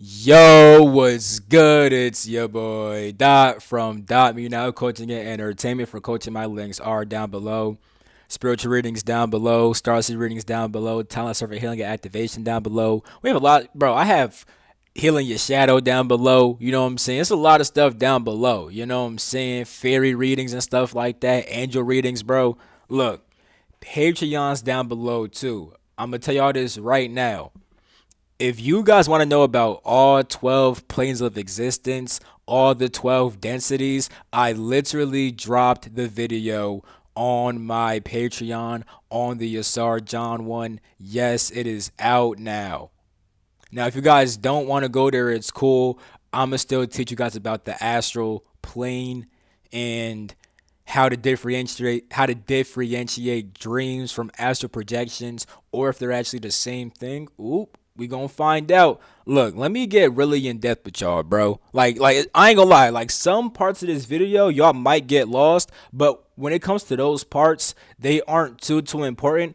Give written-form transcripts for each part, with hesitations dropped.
Yo, what's good? It's your boy Dot from Dot Me Now Coaching and Entertainment. For coaching, my links are down below. Spiritual readings down below. Starseed readings down below. Talent server healing and activation down below. We have a lot, bro. I have healing your shadow down below. You know what I'm saying? It's a lot of stuff down below. You know what I'm saying? Fairy readings and stuff like that. Angel readings, bro. Look, Patreon's down below too. I'm gonna tell y'all this right now. If you guys want to know about all 12 planes of existence, all the 12 densities, I literally dropped the video on my Patreon on the Yasar John one. Yes, it is out now. Now, if you guys don't want to go there, it's cool. I'm going to still teach you guys about the astral plane and how to differentiate dreams from astral projections, or if they're actually the same thing. Oop, we gonna find out. Look, let me get really in depth with y'all, bro. Like I ain't gonna lie. Like some parts of this video, y'all might get lost, but when it comes to those parts, they aren't too important.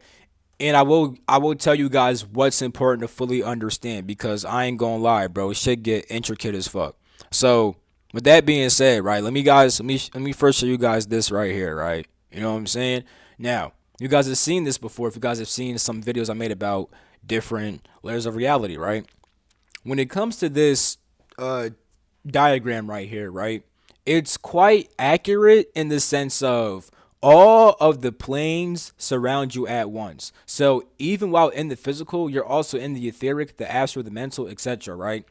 And I will tell you guys what's important to fully understand, because I ain't gonna lie, bro. Shit get intricate as fuck. So with that being said, right, let me first show you guys this right here, right? You know what I'm saying? Now, you guys have seen this before. If you guys have seen some videos I made about different layers of reality, right? When it comes to this uh diagram right here, right? It's quite accurate in the sense of all of the planes surround you at once. So even while in the physical, you're also in the etheric, the astral, the mental, etc., right?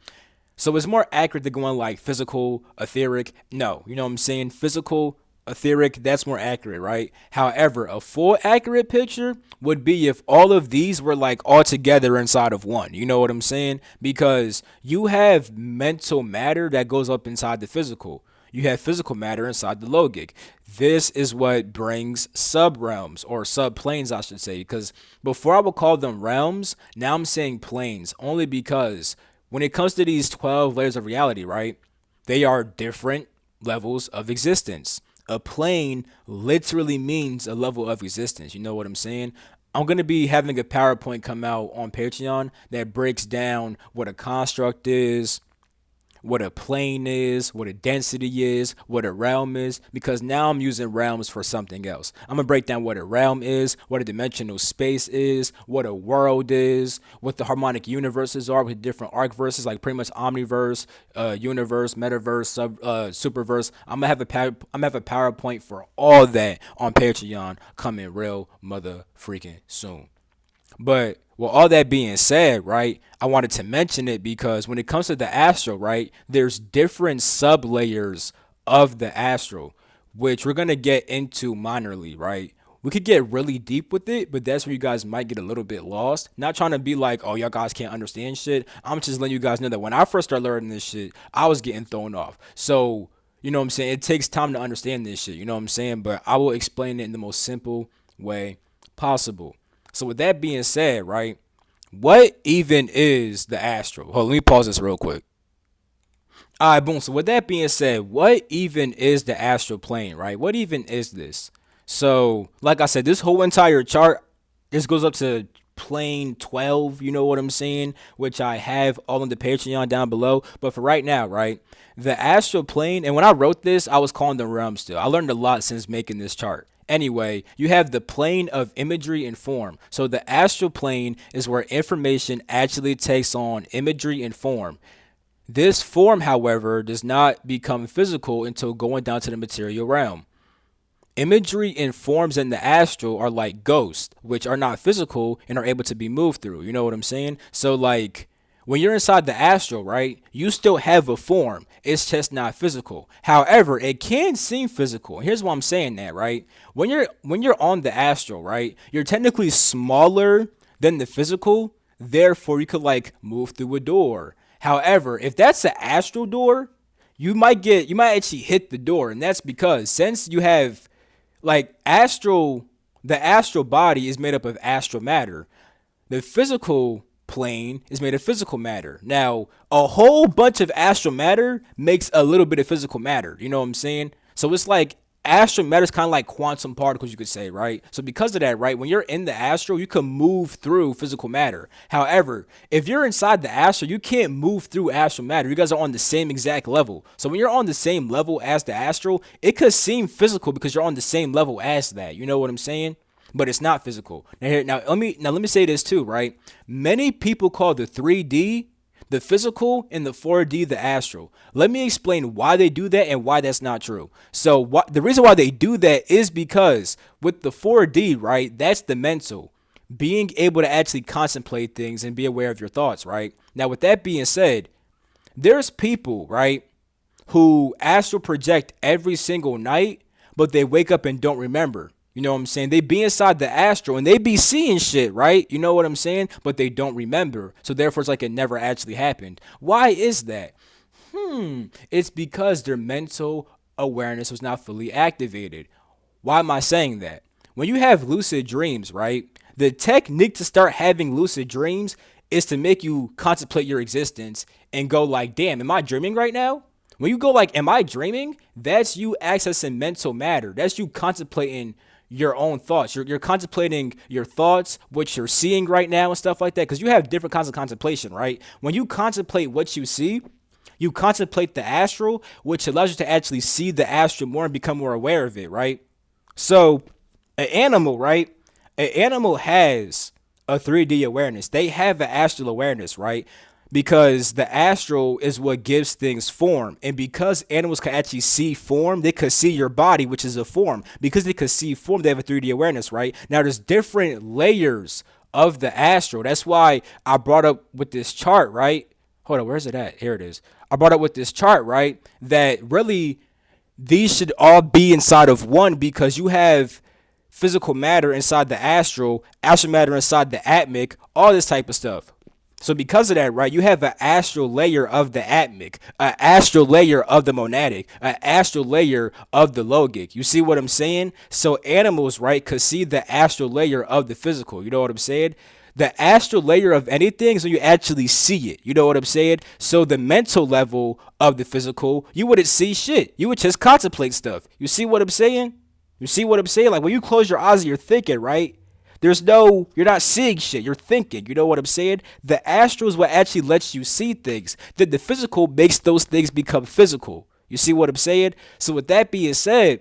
So it's more accurate than going like physical, etheric. No, you know what I'm saying? Physical, etheric, that's more accurate, right? However, a full accurate picture would be if all of these were like all together inside of one. You know what I'm saying? Because you have mental matter that goes up inside the physical. You have physical matter inside the logic. This is what brings sub realms, or sub planes, I should say. Because before I would call them realms, now I'm saying planes, only because when it comes to these 12 layers of reality, right, they are different levels of existence. A plane literally means a level of existence. You know what I'm saying? I'm going to be having a PowerPoint come out on Patreon that breaks down what a construct is, what a plane is, what a density is, what a realm is, because now I'm using realms for something else. I'm going to break down what a realm is, what a dimensional space is, what a world is, what the harmonic universes are with different arc verses, like pretty much omniverse, universe, metaverse, superverse. I'm gonna have a PowerPoint for all that on Patreon coming real mother freaking soon. But with all that being said, right, I wanted to mention it because when it comes to the astral, right, there's different sub layers of the astral, which we're gonna get into minorly, right? We could get really deep with it, but that's where you guys might get a little bit lost. Not trying to be like, oh, y'all guys can't understand shit. I'm just letting you guys know that when I first started learning this shit, I was getting thrown off. So, you know what I'm saying? It takes time to understand this shit, you know what I'm saying? But I will explain it in the most simple way possible. So with that being said, right, what even is the astral? Hold on, let me pause this real quick. All right, boom. So with that being said, what even is the astral plane, right? What even is this? So, like I said, this whole entire chart, this goes up to plane 12, you know what I'm saying? Which I have all in the Patreon down below. But for right now, right, the astral plane, and when I wrote this, I was calling them realms still. I learned a lot since making this chart. Anyway, you have the plane of imagery and form. So the astral plane is where information actually takes on imagery and form. This form, however, does not become physical until going down to the material realm. Imagery and forms in the astral are like ghosts, which are not physical and are able to be moved through. You know what I'm saying? So, like, when you're inside the astral, right, you still have a form. It's just not physical. However, it can seem physical. Here's why I'm saying that, right? When you're on the astral, right, you're technically smaller than the physical. Therefore, you could like move through a door. However, if that's an astral door, you might actually hit the door, and that's because since you have like the astral body is made up of astral matter. The physical plane is made of physical matter. Now, a whole bunch of astral matter makes a little bit of physical matter. You know what I'm saying? So it's like astral matter is kind of like quantum particles, you could say, right? So because of that, right, when you're in the astral, you can move through physical matter. However, if you're inside the astral, you can't move through astral matter. You guys are on the same exact level. So when you're on the same level as the astral, it could seem physical because you're on the same level as that. You know what I'm saying? But it's not physical. Now let me say this too, right? Many people call the 3D the physical and the 4D the astral. Let me explain why they do that and why that's not true. So the reason why they do that is because with the 4D, right, that's the mental. Being able to actually contemplate things and be aware of your thoughts, right? Now, with that being said, there's people, right, who astral project every single night, but they wake up and don't remember. You know what I'm saying? They be inside the astral and they be seeing shit, right? You know what I'm saying? But they don't remember. So therefore, it's like it never actually happened. Why is that? It's because their mental awareness was not fully activated. Why am I saying that? When you have lucid dreams, right? The technique to start having lucid dreams is to make you contemplate your existence and go like, damn, am I dreaming right now? When you go like, am I dreaming? That's you accessing mental matter. That's you contemplating your own thoughts. You're contemplating your thoughts, what you're seeing right now and stuff like that. Because you have different kinds of contemplation, right? When you contemplate what you see, you contemplate the astral, which allows you to actually see the astral more and become more aware of it, right? So, an animal, right? An animal has a 3D awareness. They have an astral awareness, right? Because the astral is what gives things form. And because animals can actually see form, they could see your body, which is a form. Because they could see form, they have a 3D awareness, right? Now, there's different layers of the astral. That's why I brought up with this chart, right? Hold on, where's it at? Here it is. I brought up with this chart, right? That really these should all be inside of one because you have physical matter inside the astral matter inside the atmic, all this type of stuff. So because of that, right, you have an astral layer of the atmic, an astral layer of the monadic, an astral layer of the logic. You see what I'm saying? So animals, right, could see the astral layer of the physical. You know what I'm saying? The astral layer of anything is when you actually see it. You know what I'm saying? So the mental level of the physical, you wouldn't see shit. You would just contemplate stuff. You see what I'm saying? You see what I'm saying? Like when you close your eyes and you're thinking, right? You're not seeing shit. You're thinking. You know what I'm saying? The astral is what actually lets you see things. Then the physical makes those things become physical. You see what I'm saying? So with that being said,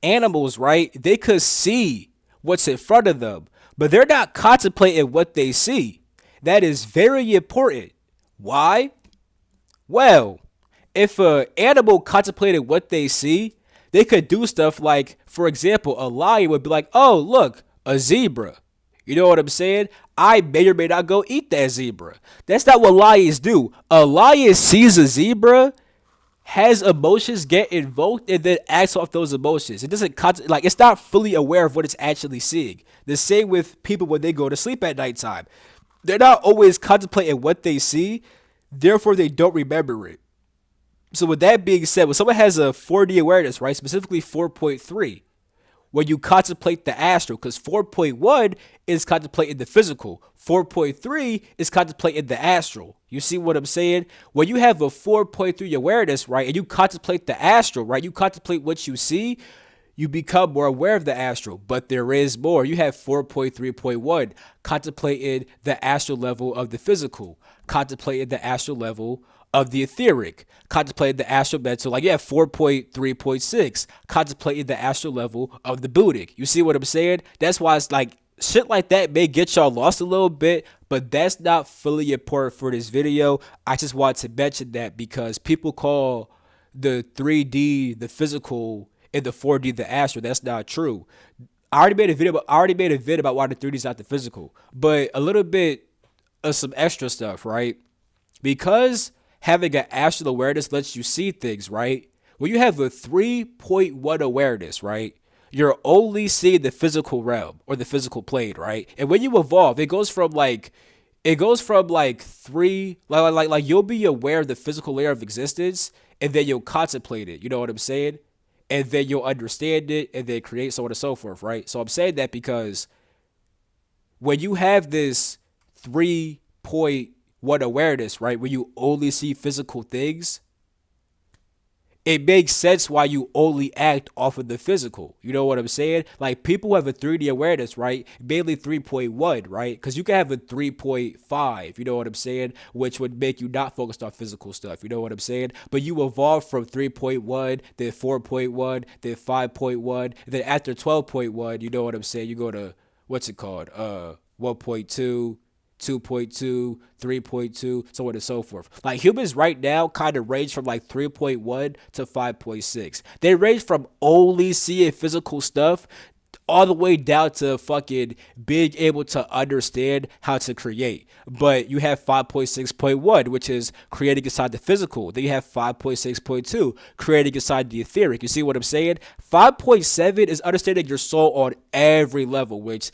animals, right? They could see what's in front of them, but they're not contemplating what they see. That is very important. Why? Well, if an animal contemplated what they see, they could do stuff like, for example, a lion would be like, oh, look, a zebra. You know what I'm saying? I may or may not go eat that zebra. That's not what lions do. A lion sees a zebra, has emotions get invoked, and then acts off those emotions. It doesn't like it's not fully aware of what it's actually seeing. The same with people when they go to sleep at nighttime. They're not always contemplating what they see, therefore they don't remember it. So with that being said, when someone has a 4D awareness, right, specifically 4.3, when you contemplate the astral, because 4.1 is contemplating the physical, 4.3 is contemplating the astral. You see what I'm saying? When you have a 4.3 awareness, right, and you contemplate the astral, right, you contemplate what you see, you become more aware of the astral. But there is more. You have 4.3.1, contemplating the astral level of the physical, contemplating the astral level of the etheric, contemplating the astral mental. Like you have 4.3.6, contemplating the astral level of the buddhic. You see what I'm saying? That's why it's like shit like that may get y'all lost a little bit, but that's not fully important for this video. I just want to mention that because people call the 3D the physical and the 4D the astral. That's not true. I already made a vid about why the 3D is not the physical, but a little bit of some extra stuff, right? Because having an astral awareness lets you see things, right? When you have a 3.1 awareness, right? You're only seeing the physical realm or the physical plane, right? And when you evolve, it goes from like three, like you'll be aware of the physical layer of existence, and then you'll contemplate it. You know what I'm saying? And then you'll understand it, and then create so on and so forth, right? So I'm saying that because when you have this 3.1 awareness, right, where you only see physical things, it makes sense why you only act off of the physical. You know what I'm saying? Like people who have a 3D awareness, right? Mainly 3.1, right? Because you can have a 3.5, you know what I'm saying? Which would make you not focused on physical stuff, you know what I'm saying? But you evolve from 3.1, then 4.1, then 5.1, then after 12.1, you know what I'm saying? You go to, what's it called? 1.2. 2.2, 3.2, so on and so forth. Like humans right now kind of range from like 3.1 to 5.6. They range from only seeing physical stuff all the way down to fucking being able to understand how to create. But you have 5.6.1, which is creating inside the physical. Then you have 5.6.2, creating inside the etheric. You see what I'm saying? 5.7 is understanding your soul on every level, which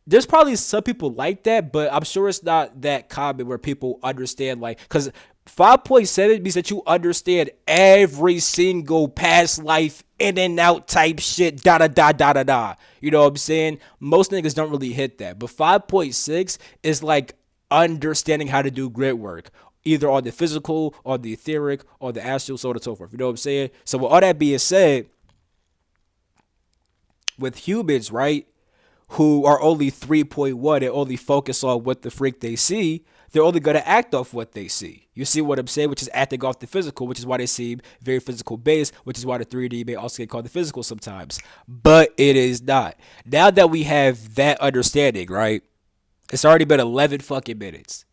there's probably some people like that, but I'm sure it's not that common where people understand, like, because 5.7 means that you understand every single past life in and out type shit, da da da da da da. You know what I'm saying? Most niggas don't really hit that, but 5.6 is like understanding how to do grid work, either on the physical, or the etheric, or the astral, so on and so forth. You know what I'm saying? So with all that being said, with humans, right, who are only 3.1 and only focus on what the freak they see, they're only going to act off what they see. You see what I'm saying? Which is acting off the physical, which is why they seem very physical based, which is why the 3D may also get called the physical sometimes. But it is not. Now that we have that understanding, right? It's already been 11 fucking minutes.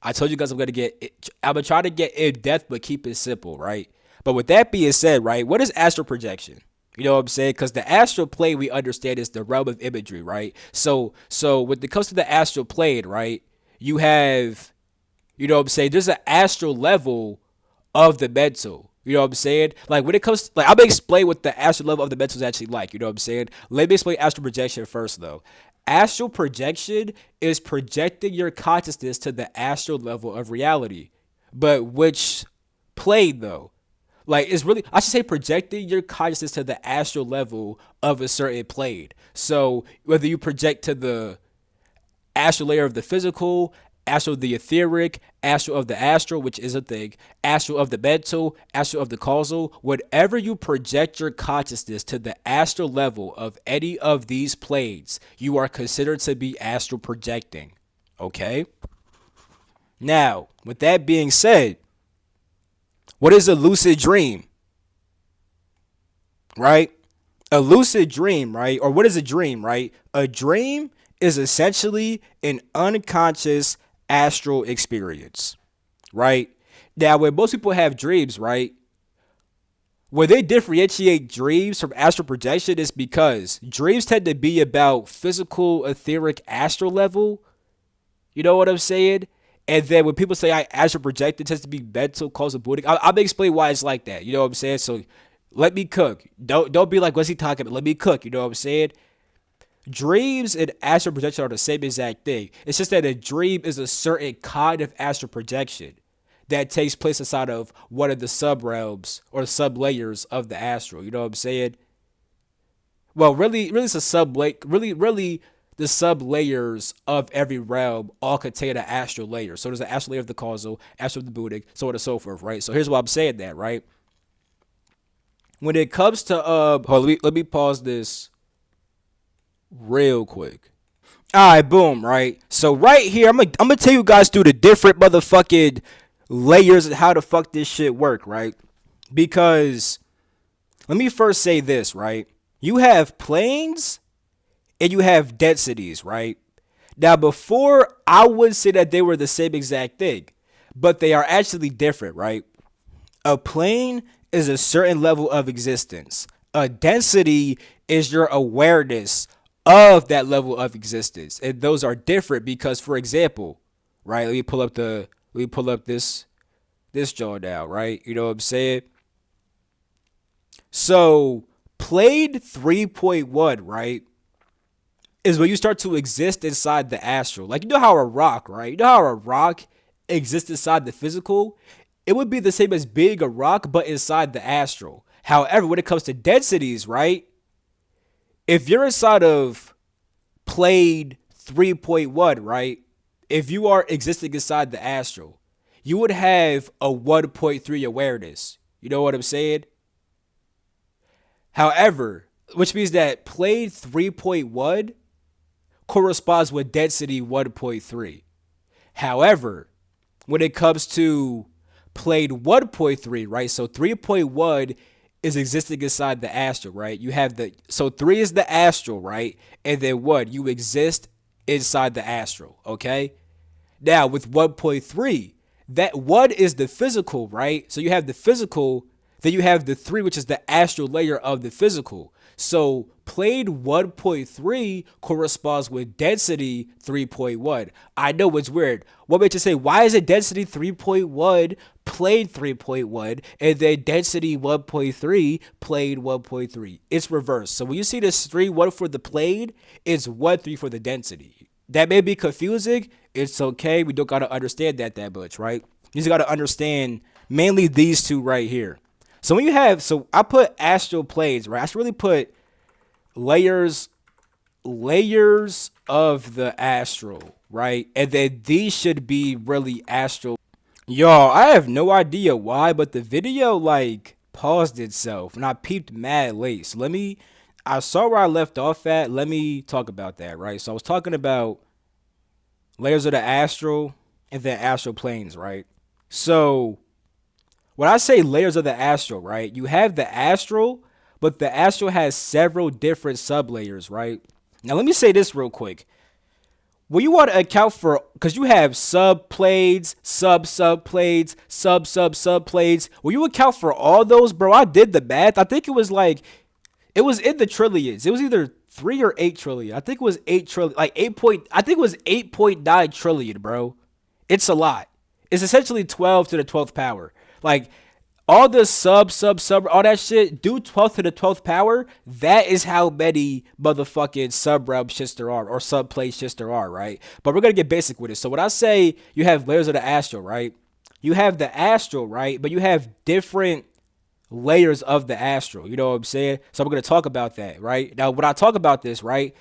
I told you guys I'm gonna try to get in depth, but keep it simple, right? But with that being said, right, what is astral projection? You know what I'm saying? Because the astral plane we understand is the realm of imagery, right? So when it comes to the astral plane, right, you have, you know what I'm saying, there's an astral level of the mental. You know what I'm saying? Like when it comes to, like I'm gonna explain what the astral level of the mental is actually like. You know what I'm saying? Let me explain astral projection first though. Astral projection is projecting your consciousness to the astral level of reality. But which plane though? Like it's really, I should say, projecting your consciousness to the astral level of a certain plane. So whether you project to the astral layer of the physical, astral of the etheric, astral of the astral, which is a thing, astral of the mental, astral of the causal, whenever you project your consciousness to the astral level of any of these planes, you are considered to be astral projecting. Okay? Now, with that being said, what is a lucid dream? Right? A lucid dream, right? Or what is a dream, right? A dream is essentially an unconscious astral experience, right? Now, when most people have dreams, right, where they differentiate dreams from astral projection is because dreams tend to be about physical, etheric, astral level. You know what I'm saying? And then when people say I astral project, it tends to be mental, causal, Buddhic. I'll explain why it's like that. You know what I'm saying? So let me cook. Don't be like, what's he talking about? Let me cook. You know what I'm saying? Dreams and astral projection are the same exact thing. It's just that a dream is a certain kind of astral projection that takes place inside of one of the sub realms or sub layers of the astral. You know what I'm saying? Well, really, it's a sub like really, the sub layers of every realm all contain an astral layer. So there's an astral layer of the causal, astral of the Buddhic, so on and so forth, right? So here's why I'm saying that, right? When it comes to let me pause this real quick. All right, boom, right? So right here, I'm gonna tell you guys through the different motherfucking layers and how the fuck this shit work, right? Because let me first say this, right? You have planes and you have densities, right? Now, before I would say that they were the same exact thing, but they are actually different, right? A plane is a certain level of existence. A density is your awareness of that level of existence. And those are different because, for example, right? Let me pull up this jaw now, right? You know what I'm saying? So plane 3.1, right, is when you start to exist inside the astral. Like, you know how a rock, right? You know how a rock exists inside the physical? It would be the same as being a rock, but inside the astral. However, when it comes to densities, right? If you're inside of plane 3.1, right? If you are existing inside the astral, you would have a 1.3 awareness. You know what I'm saying? However, which means that plane 3.1 corresponds with density 1.3. However, when it comes to plane 1.3, right? So 3.1 is existing inside the astral, right? You have so 3 is the astral, right? And then what? You exist inside the astral, okay? Now with 1.3, that 1 is the physical, right? So you have the physical, then you have the 3, which is the astral layer of the physical. So plane 1.3 corresponds with density 3.1. I know it's weird. What makes you say, why is it density 3.1, plane 3.1, and then density 1.3, plane 1.3? It's reversed. So when you see this 3, 1 for the plane, it's 1, 3 for the density. That may be confusing. It's okay. We don't got to understand that much, right? You just got to understand mainly these two right here. So when you have, so I put astral planes, right? I should really put layers of the astral, right? And then these should be really astral. Y'all, I have no idea why, but the video like paused itself and I peeped mad late. So I saw where I left off at. Let me talk about that, right? So I was talking about layers of the astral and then astral planes, right? So when I say layers of the astral, right, you have the astral, but the astral has several different sublayers, right? Now, let me say this real quick. When you want to account for, because you have subplanes, subplanes, subplanes. When you account for all those, bro, I did the math. I think it was in the trillions. It was either 3 or 8 trillion. I think it was 8 trillion, I think it was 8.9 trillion, bro. It's a lot. It's essentially 12 to the 12th power. Like, all the sub, all that shit, do 12th to the 12th power. That is how many motherfucking sub-realm shits there are, or sub-plane shits there are, right? But we're going to get basic with it. So when I say you have layers of the astral, right? You have the astral, right? But you have different layers of the astral. You know what I'm saying? So we're going to talk about that, right? Now, when I talk about this, right?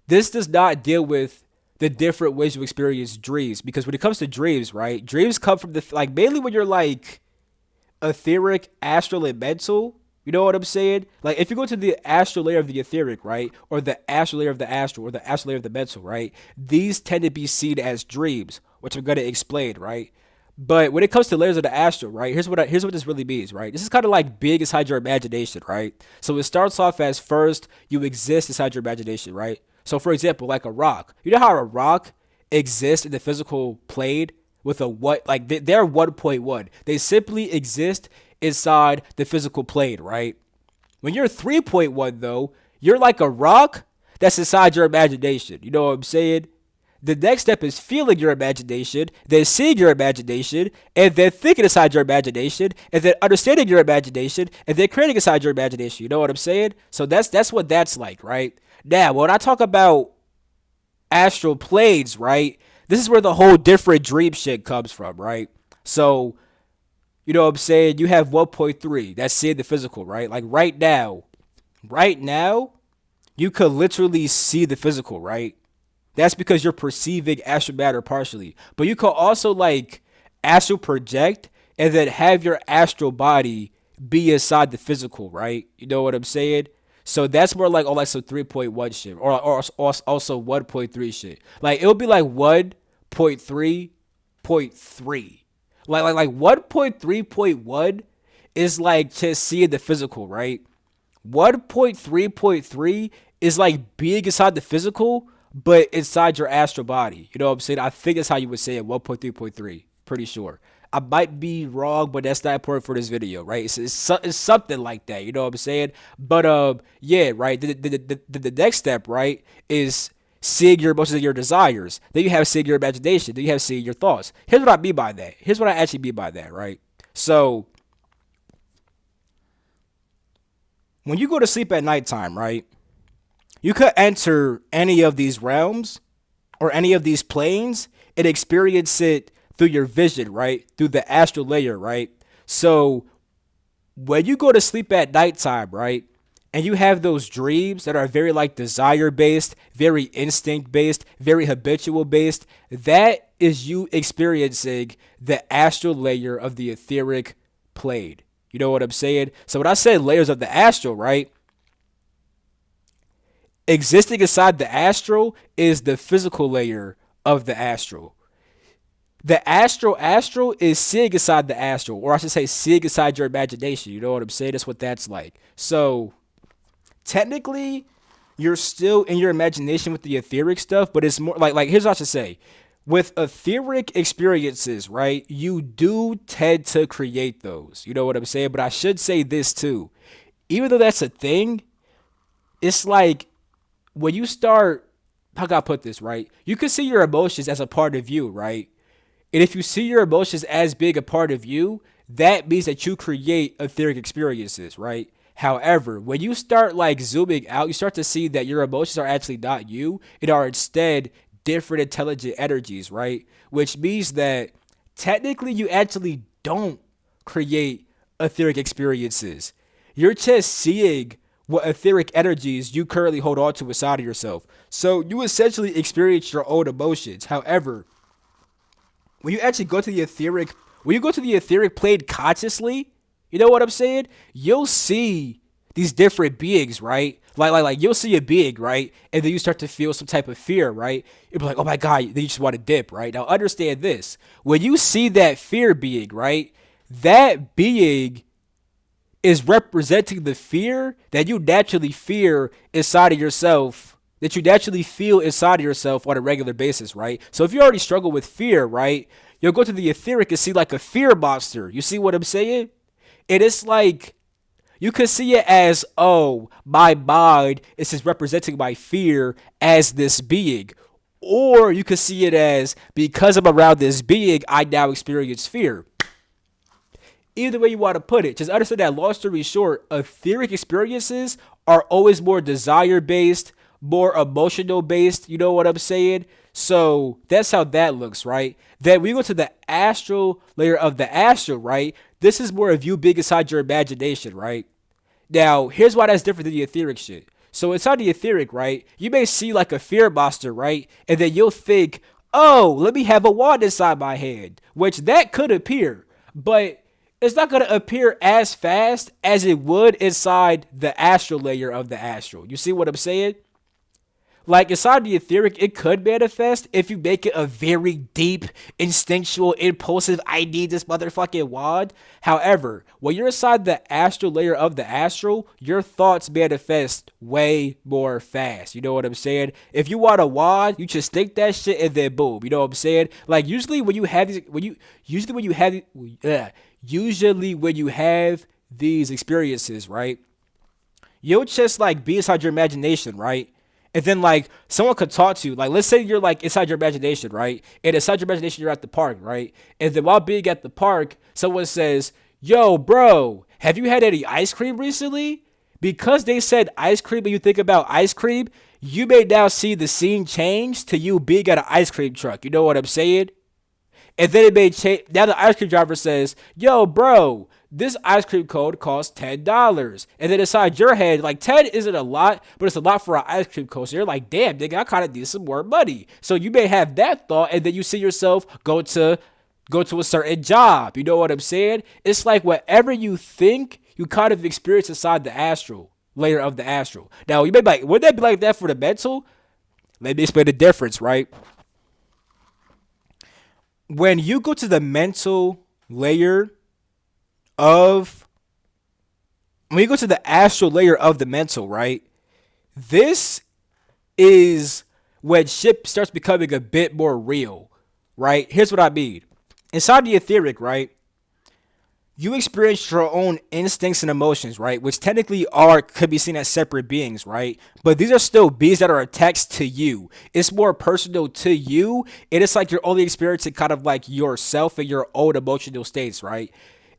This does not deal with the different ways you experience dreams. Because when it comes to dreams, right? Dreams come from mainly when you're like etheric, astral, and mental. You know what I'm saying? Like, if you go to the astral layer of the etheric, right? Or the astral layer of the astral, or the astral layer of the mental, right? These tend to be seen as dreams, which I'm going to explain, right? But when it comes to layers of the astral, right? Here's what this really means, right? This is kind of like being inside your imagination, right? So it starts off as first you exist inside your imagination, right? So for example, like a rock. You know how a rock exists in the physical plane with a what? Like they're 1.1. They simply exist inside the physical plane, right? When you're 3.1 though, you're like a rock that's inside your imagination. You know what I'm saying? The next step is feeling your imagination, then seeing your imagination, and then thinking inside your imagination, and then understanding your imagination, and then creating inside your imagination. You know what I'm saying? So that's what that's like, right? Now, when I talk about astral planes, right? This is where the whole different dream shit comes from, right? So, you know what I'm saying? You have 1.3, that's seeing the physical, right? Like right now, you could literally see the physical, right? That's because you're perceiving astral matter partially. But you could also like astral project and then have your astral body be inside the physical, right? You know what I'm saying? So that's more like some 3.1 shit or also 1.3 shit. Like it'll be like 1.3.3. Like 1.3.1 is like just seeing the physical, right? 1.3.3 is like being inside the physical but inside your astral body. You know what I'm saying? I think that's how you would say it, 1.3.3. Pretty sure. I might be wrong, but that's not important for this video, right? It's something like that. You know what I'm saying? But yeah, right. The next step, right, is seeing your emotions and your desires. Then you have seeing your imagination. Then you have seeing your thoughts. Here's what I mean by that. Here's what I actually mean by that, right? So when you go to sleep at nighttime, right, you could enter any of these realms or any of these planes and experience it through your vision, right? Through the astral layer, right? So when you go to sleep at nighttime, right? And you have those dreams that are very like desire based, very instinct based, very habitual based, that is you experiencing the astral layer of the etheric plane. You know what I'm saying? So when I say layers of the astral, right? Existing inside the astral is the physical layer of the astral. The astral is seeing inside the astral, or I should say seeing inside your imagination. You know what I'm saying? That's what that's like. So technically you're still in your imagination with the etheric stuff, but it's more like here's what I should say. With etheric experiences, right? You do tend to create those. You know what I'm saying? But I should say this too. Even though that's a thing, it's like when you start, how can I put this, right? You can see your emotions as a part of you, right? And if you see your emotions as big a part of you, that means that you create etheric experiences, right? However, when you start like zooming out, you start to see that your emotions are actually not you. It are instead different intelligent energies, right? Which means that technically you actually don't create etheric experiences. You're just seeing what etheric energies you currently hold on to inside of yourself. So you essentially experience your own emotions. However, when you actually go to the etheric, when you go to the etheric plane consciously, you know what I'm saying? You'll see these different beings, right? Like you'll see a being, right? And then you start to feel some type of fear, right? You'll be like, oh my God, then you just want to dip, right? Now understand this. When you see that fear being, right? That being is representing the fear that you naturally fear inside of yourself, that you naturally feel inside of yourself on a regular basis, right? So if you already struggle with fear, right, you'll go to the etheric and see like a fear monster. You see what I'm saying? And it's like you could see it as, oh, my mind is just representing my fear as this being. Or you could see it as because I'm around this being, I now experience fear. Either way you want to put it, just understand that long story short, etheric experiences are always more desire based, more emotional based. You know what I'm saying? So that's how that looks, right? Then we go to the astral layer of the astral, right? This is more of you being inside your imagination, right? Now, here's why that's different than the etheric shit. So inside the etheric, right, you may see like a fear monster, right? And then you'll think, oh, let me have a wand inside my hand, which that could appear. But it's not going to appear as fast as it would inside the astral layer of the astral. You see what I'm saying? Like inside the etheric, it could manifest if you make it a very deep, instinctual, impulsive, I need this motherfucking wand. However, when you're inside the astral layer of the astral, your thoughts manifest way more fast. You know what I'm saying? If you want a wand, you just think that shit and then boom. You know what I'm saying? Like usually when you have these, usually when you have these experiences, right? You'll just like be inside your imagination, right? And then like someone could talk to you. Like let's say you're like inside your imagination, right? And inside your imagination you're at the park, right? And then while being at the park, someone says, yo, bro, have you had any ice cream recently? Because they said ice cream and you think about ice cream, you may now see the scene change to you being at an ice cream truck. You know what I'm saying? And then it may change. Now the ice cream driver says, yo, bro, this ice cream cone costs $10. And then inside your head, like 10 isn't a lot, but it's a lot for an ice cream cone. So you're like, damn, nigga, I kind of need some more money. So you may have that thought, and then you see yourself go to a certain job. You know what I'm saying? It's like whatever you think, you kind of experience inside the astral layer of the astral. Now you may be like, would that be like that for the mental? Let me explain the difference, right? When you go to the mental layer of when you go to the astral layer of the mental, right? This is when shit starts becoming a bit more real, right? Here's what I mean. Inside the etheric, right? You experience your own instincts and emotions, right? Which technically are could be seen as separate beings, right? But these are still beings that are attached to you. It's more personal to you. And it's like you're only experiencing kind of like yourself and your own emotional states, right?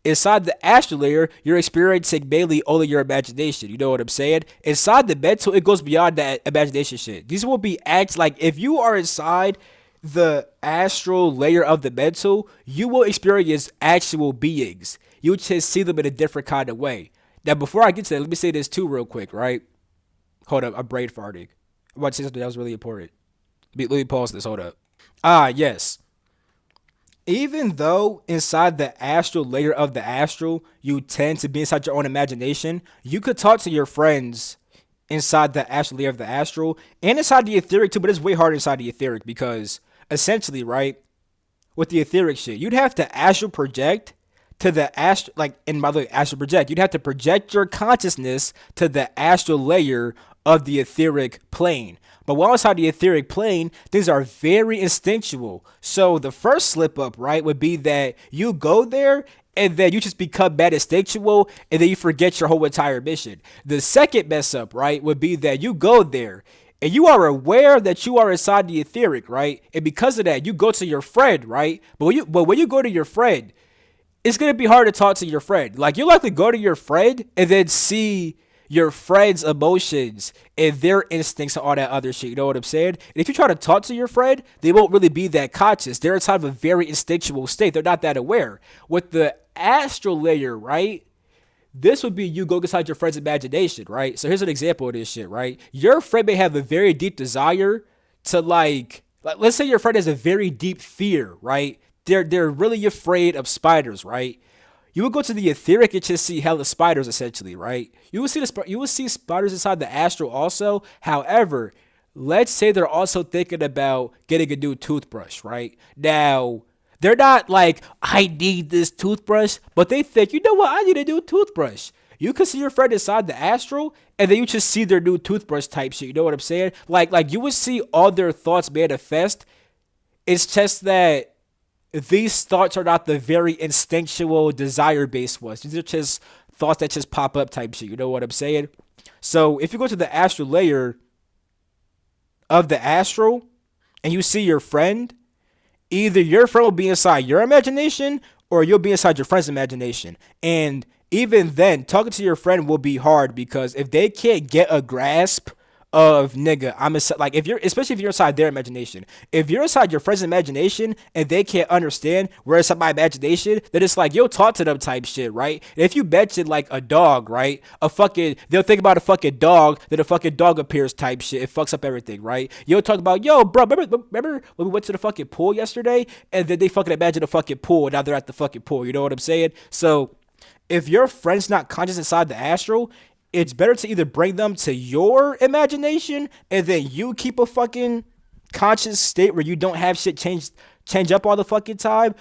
Inside the astral layer, you're experiencing mainly only your imagination. You know what I'm saying? Inside the mental, it goes beyond that imagination shit. These will be acts like if you are inside the astral layer of the mental, you will experience actual beings. You just see them in a different kind of way. Now, before I get to that, let me say this too, real quick, right? Hold up, I'm brain farting. I'm about to say something that was really important. Let me pause this. Hold up. Yes. Even though inside the astral layer of the astral, you tend to be inside your own imagination, you could talk to your friends inside the astral layer of the astral and inside the etheric too, but it's way harder inside the etheric because essentially, right, with the etheric shit, you'd have to astral project to the astral, like in by the way, astral project, you'd have to project your consciousness to the astral layer of the etheric plane. But while inside the etheric plane, things are very instinctual. So the first slip up, right, would be that you go there and then you just become bad instinctual and then you forget your whole entire mission. The second mess up, right, would be that you go there and you are aware that you are inside the etheric, right? And because of that, you go to your friend, right? But when you go to your friend, it's gonna be hard to talk to your friend. Like you likely go to your friend and then see your friend's emotions and their instincts and all that other shit. You know what I'm saying? And if you try to talk to your friend, they won't really be that conscious. They're inside of a very instinctual state. They're not that aware. With the astral layer, right? This would be you go inside your friend's imagination, right? So here's an example of this shit, right? Your friend may have a very deep desire to like let's say your friend has a very deep fear, right? They're really afraid of spiders, right? You would go to the etheric and just see hella spiders essentially, right? You will see spiders inside the astral also. However, let's say they're also thinking about getting a new toothbrush, right? Now, they're not like, I need this toothbrush, but they think, you know what, I need a new toothbrush. You can see your friend inside the astral, and then you just see their new toothbrush type shit. You know what I'm saying? Like you would see all their thoughts manifest. It's just that these thoughts are not the very instinctual, desire based ones. These are just thoughts that just pop up type shit. You know what I'm saying? So if you go to the astral layer of the astral and you see your friend, either your friend will be inside your imagination or you'll be inside your friend's imagination. And even then, talking to your friend will be hard because if they can't get a grasp of nigga, like if you're especially if you're inside their imagination. If you're inside your friend's imagination and they can't understand where inside my imagination, then it's like you'll talk to them type shit, right? And if you mention like a dog, right? They'll think about a fucking dog, then a fucking dog appears type shit. It fucks up everything, right? You'll talk about, yo, bro, remember when we went to the fucking pool yesterday? And then they fucking imagine a fucking pool and now they're at the fucking pool. You know what I'm saying? So if your friend's not conscious inside the astral, it's better to either bring them to your imagination and then you keep a fucking conscious state where you don't have shit change up all the fucking time,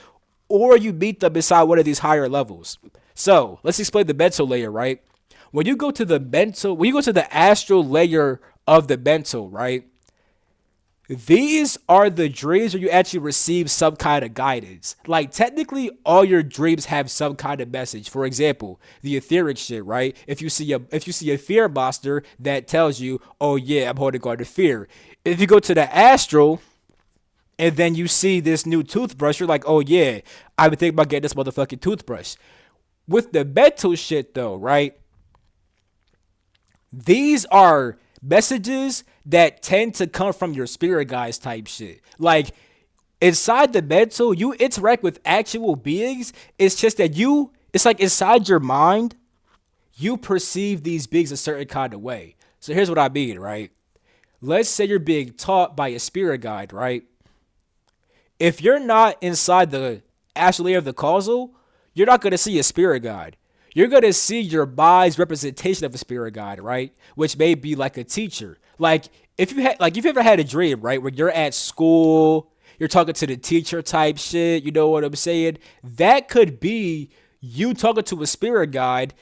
or you meet them inside one of these higher levels. So let's explain the mental layer, right? When you go to the astral layer of the mental, right? These are the dreams where you actually receive some kind of guidance. Like technically all your dreams have some kind of message. For example, the etheric shit, right? If you see a fear monster that tells you, "Oh yeah, I'm holding on to fear." If you go to the astral and then you see this new toothbrush, you're like, "Oh yeah, I've been thinking about getting this motherfucking toothbrush." With the mental shit though, right? These are messages that tend to come from your spirit guides type shit. Like inside the mental, you interact with actual beings. It's just that it's like inside your mind, you perceive these beings a certain kind of way. So here's what I mean, right? Let's say you're being taught by a spirit guide, right? If you're not inside the astral layer of the causal, you're not going to see a spirit guide. You're going to see your mind's representation of a spirit guide, right? Which may be like a teacher. Like if you've ever had a dream, right, where you're at school, you're talking to the teacher type shit, you know what I'm saying? That could be you talking to a spirit guide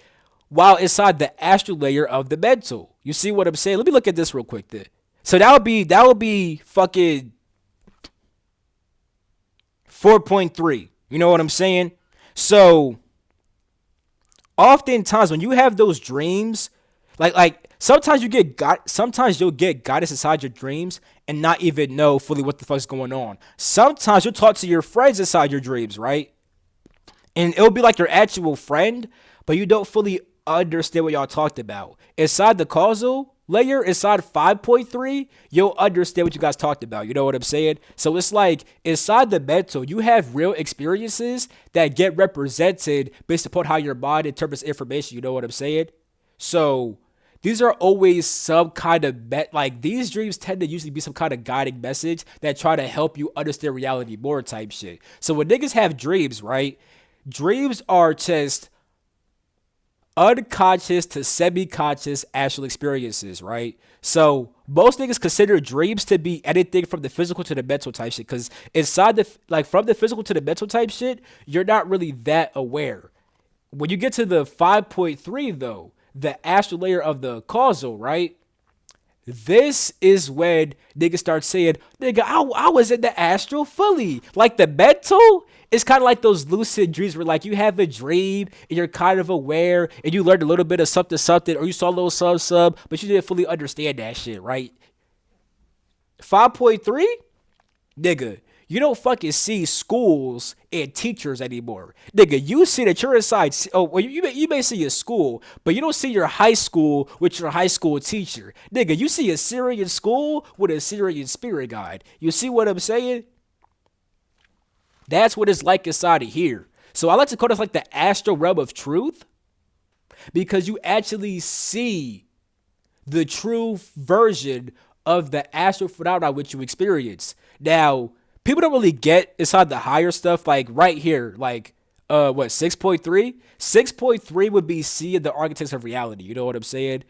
while inside the astral layer of the mental. You see what I'm saying? Let me look at this real quick then. So that would be fucking 4.3. You know what I'm saying? So oftentimes when you have those dreams, like sometimes you'll get guidance inside your dreams and not even know fully what the fuck's going on. Sometimes you'll talk to your friends inside your dreams, right? And it'll be like your actual friend, but you don't fully understand what y'all talked about. Inside the causal layer, inside 5.3, you'll understand what you guys talked about. You know what I'm saying? So it's like inside the mental, you have real experiences that get represented based upon how your mind interprets information. You know what I'm saying? So these are always some kind of like these dreams tend to usually be some kind of guiding message that try to help you understand reality more type shit. So when niggas have dreams, right? Dreams are just unconscious to semi-conscious astral experiences, right? So most niggas consider dreams to be anything from the physical to the mental type shit. Cause inside the like from the physical to the mental type shit, you're not really that aware. When you get to the 5.3 though, the astral layer of the causal, right? This is when niggas start saying, nigga, I was in the astral fully. Like the mental, it's kind of like those lucid dreams where like you have a dream and you're kind of aware and you learned a little bit of something, something, or you saw a little sub, but you didn't fully understand that shit, right? 5.3, nigga, you don't fucking see schools and teachers anymore. Nigga, you see that you're inside. Oh, well, you may see a school, but you don't see your high school with your high school teacher. Nigga, you see a Syrian school with a Syrian spirit guide. You see what I'm saying? That's what it's like inside of here. So I like to call this like the astral realm of truth because you actually see the true version of the astral phenomenon which you experience. Now, people don't really get inside the higher stuff, like right here, like what 6.3? 6.3 would be seeing the architects of reality. You know what I'm saying?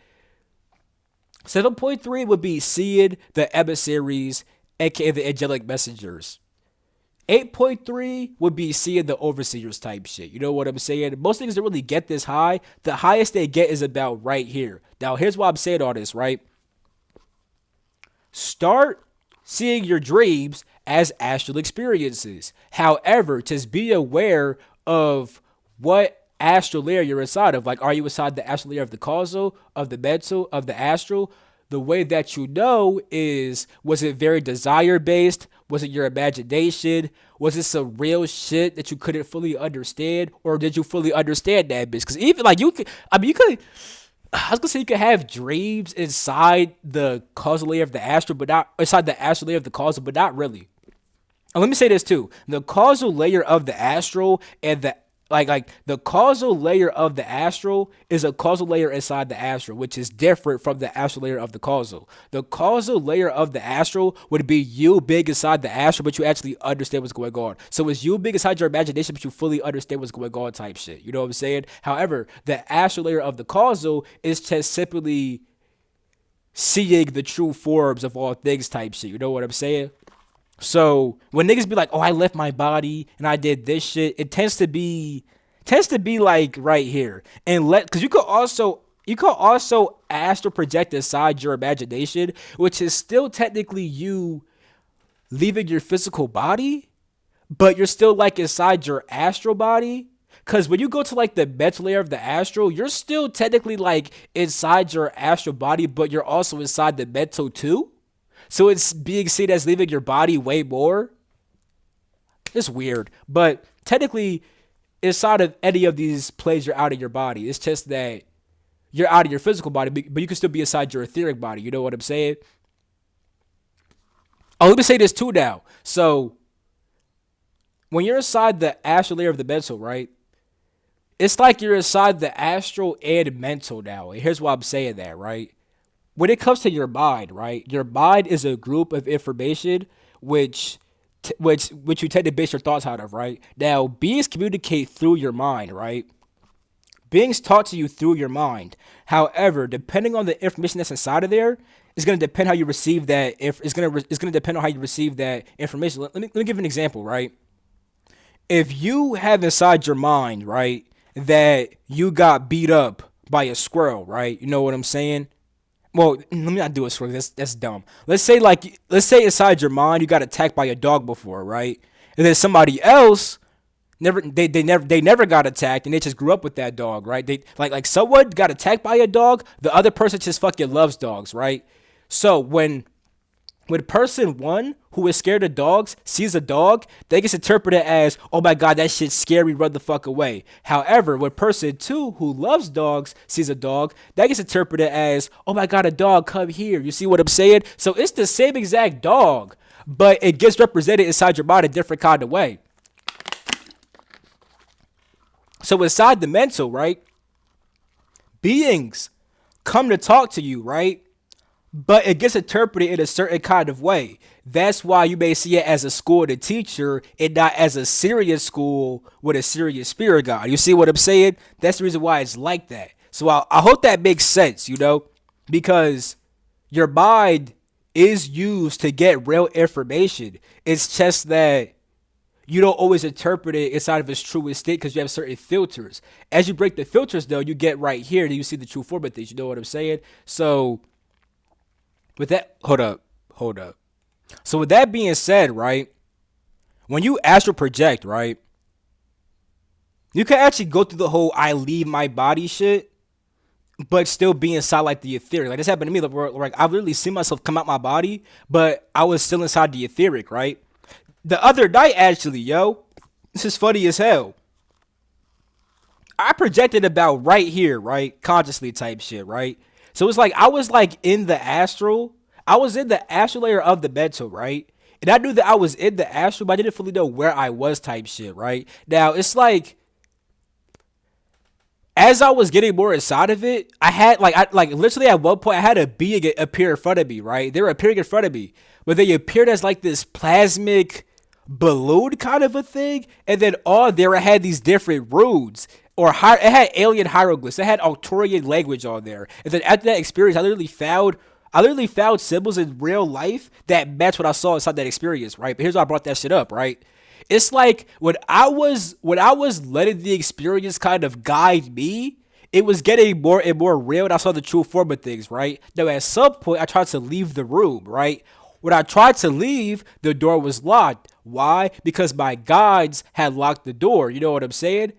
7.3 would be seeing the emissaries, aka the angelic messengers. 8.3 would be seeing the overseers type shit. You know what I'm saying? Most things don't really get this high. The highest they get is about right here. Now, here's why I'm saying all this, right? Start seeing your dreams as astral experiences. However, just be aware of what astral layer you're inside of. Like, are you inside the astral layer of the causal, of the mental, of the astral? The way that you know is, was it very desire based? Was it your imagination? Was it some real shit that you couldn't fully understand? Or did you fully understand that bitch? Because even like you could, I mean, you could, I was gonna say you could have dreams inside the causal layer of the astral, but not inside the astral layer of the causal, but not really. And let me say this too: the causal layer of the astral and the like the causal layer of the astral is a causal layer inside the astral, which is different from the astral layer of the causal. The causal layer of the astral would be you big inside the astral, but you actually understand what's going on. So it's you big inside your imagination, but you fully understand what's going on type shit. You know what I'm saying? However, the astral layer of the causal is just simply seeing the true forms of all things type shit. You know what I'm saying? So when niggas be like, "Oh, I left my body and I did this shit," it tends to be like right here, and let because you could also astral project inside your imagination, which is still technically you leaving your physical body, but you're still like inside your astral body. Cause when you go to like the mental layer of the astral, you're still technically like inside your astral body, but you're also inside the mental too. So it's being seen as leaving your body way more. It's weird. But technically, inside of any of these plays, you're out of your body. It's just that you're out of your physical body, but you can still be inside your etheric body. You know what I'm saying? Oh, let me say this too now. So when you're inside the astral layer of the mental, right? It's like you're inside the astral and mental now. And here's why I'm saying that, right? When it comes to your mind, right? Your mind is a group of information which which you tend to base your thoughts out of, right? Now, beings communicate through your mind, right? Beings talk to you through your mind. However, depending on the information that's inside of there, it's gonna depend how you receive that. If it's gonna depend on how you receive that information. Let me give an example, right? If you have inside your mind, right, that you got beat up by a squirrel, right? You know what I'm saying? Well, let me not do it. That's dumb. Let's say inside your mind you got attacked by a dog before, right? And then somebody else they never got attacked and they just grew up with that dog, right? They like someone got attacked by a dog, the other person just fucking loves dogs, right? So when person one who is scared of dogs sees a dog, they get interpreted as, "Oh my god, that shit's scary, run the fuck away." However, when person two who loves dogs sees a dog, that gets interpreted as, "Oh my god, a dog, come here." You see what I'm saying? So it's the same exact dog, but it gets represented inside your mind a different kind of way. So inside the mental, right? Beings come to talk to you, right? but it gets interpreted in a certain kind of way. That's why you may see it as a school and a teacher and not as a serious school with a serious spirit guide. You see what I'm saying? That's the reason why it's like that. So I hope that makes sense, because your mind is used to get real information. It's just that you don't always interpret it inside of its truest state because you have certain filters. As you break the filters, though, you get right here and you see the true form of things. You know what I'm saying? So with that, hold up. So with that being said, right, when you astral project, right, you can actually go through the whole "I leave my body" shit, but still be inside like the etheric. Like this happened to me. Like I've literally seen myself come out my body, but I was still inside the etheric, right? The other night, actually, this is funny as hell. I projected about right here, right? Consciously type shit, right? So it's like I was like in the astral. I was in the astral layer of the mental, right? And I knew that I was in the astral, but I didn't fully know where I was type shit, right? Now it's like as I was getting more inside of it, I had like literally at one point I had a being appear in front of me, right? They were appearing in front of me, but they appeared as like this plasmic balloon kind of a thing, and then on there it had these different runes it had alien hieroglyphs. It had Arcturian language on there, and then after that experience, I literally found symbols in real life that match what I saw inside that experience, right? But here's why I brought that shit up, right? It's like when I was letting the experience kind of guide me, it was getting more and more real, and I saw the true form of things, right? Now, at some point, I tried to leave the room, right? When I tried to leave, the door was locked. Why? Because my guides had locked the door. You know what I'm saying?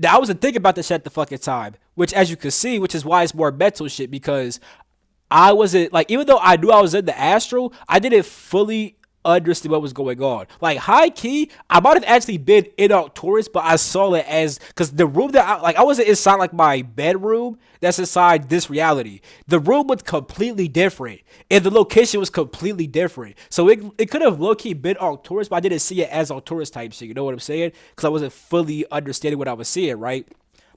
Now, I wasn't thinking about this at the fucking time, which, as you can see, which is why it's more mental shit, because I wasn't like, even though I knew I was in the astral, I didn't fully understand what was going on. Like high key, I might have actually been in Arcturus, but I saw it as because the room that I wasn't inside like my bedroom that's inside this reality. The room was completely different, and the location was completely different. So it could have low key been Arcturus, but I didn't see it as Arcturus type shit. You know what I'm saying? Because I wasn't fully understanding what I was seeing, right?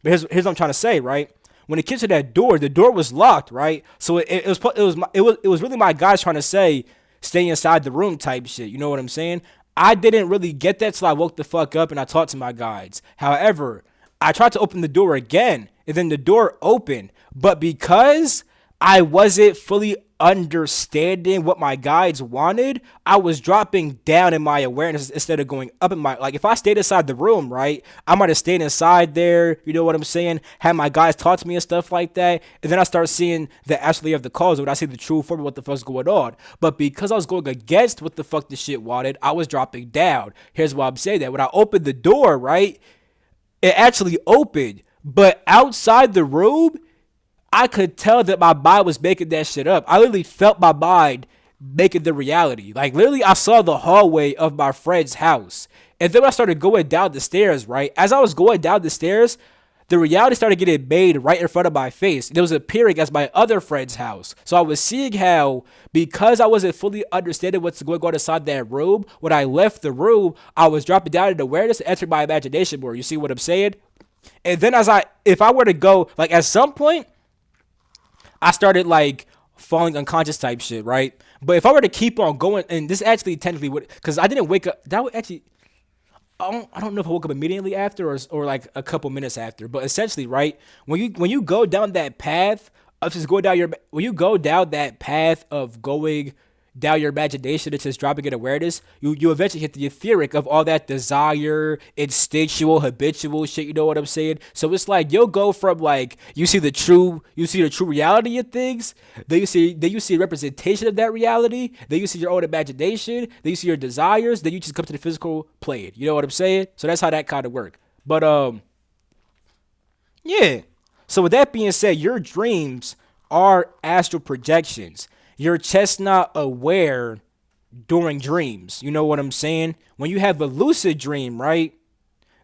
But here's what I'm trying to say, right? When it came to that door, the door was locked, right? So it was really my guys trying to say stay inside the room type shit. You know what I'm saying? I didn't really get that till I woke the fuck up and I talked to my guides. However, I tried to open the door again, and then the door opened. But because I wasn't fully understanding what my guides wanted, I was dropping down in my awareness instead of going up in my, like if I stayed inside the room, right, I might have stayed inside there, you know what I'm saying, had my guys talk to me and stuff like that, and then I start seeing the actually of the cause when I see the true form of what the fuck's going on. But because I was going against what the fuck the shit wanted, I was dropping down. Here's why I'm saying that. When I opened the door, right, it actually opened, but outside the room I could tell that my mind was making that shit up. I literally felt my mind making the reality. Like literally I saw the hallway of my friend's house. And then when I started going down the stairs, right? As I was going down the stairs, the reality started getting made right in front of my face. It was appearing as my other friend's house. So I was seeing how, because I wasn't fully understanding what's going on inside that room, when I left the room, I was dropping down in awareness and entering my imagination more. You see what I'm saying? And then if I were to go, like at some point, I started like falling unconscious type shit, right? But if I were to keep on going, and this actually technically would, because I didn't wake up, that would actually, I don't know if I woke up immediately after or like a couple minutes after, but essentially, right? When you go down that path of just going down when you go down that path of going down your imagination, it's just dropping in awareness, you eventually hit the etheric of all that desire, instinctual, habitual shit, you know what I'm saying? So it's like you'll go from like you see the true reality of things, then you see a representation of that reality, then you see your own imagination, then you see your desires, then you just come to the physical plane. You know what I'm saying? So that's how that kind of work. But yeah. So with that being said, your dreams are astral projections. You're just not aware during dreams. You know what I'm saying? When you have a lucid dream, right?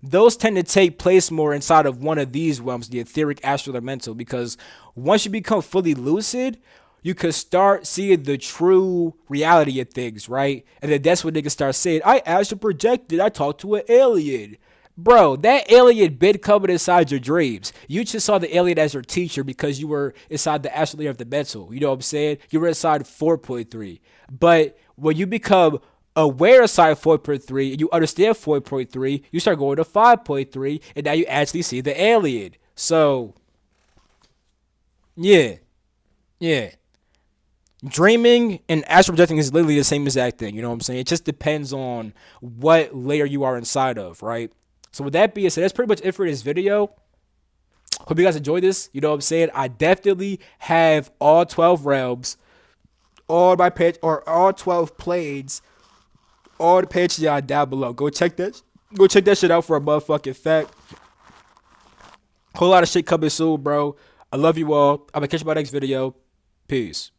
Those tend to take place more inside of one of these realms, the etheric, astral, or mental, because once you become fully lucid, you could start seeing the true reality of things, right? And then that's when they can start saying, I astral projected, I talked to an alien. Bro, that alien been coming inside your dreams. You just saw the alien as your teacher because you were inside the astral layer of the mental. You know what I'm saying? You were inside 4.3. But when you become aware inside 4.3 and you understand 4.3, you start going to 5.3 and now you actually see the alien. So, yeah, yeah. Dreaming and astral projecting is literally the same exact thing. You know what I'm saying? It just depends on what layer you are inside of, right? So with that being said, that's pretty much it for this video. Hope you guys enjoyed this. You know what I'm saying? I definitely have all 12 realms, all my page or all 12 planes, all the Patreon down below. Go check that shit out for a motherfucking fact. Whole lot of shit coming soon, bro. I love you all. I'm gonna catch you in my next video. Peace.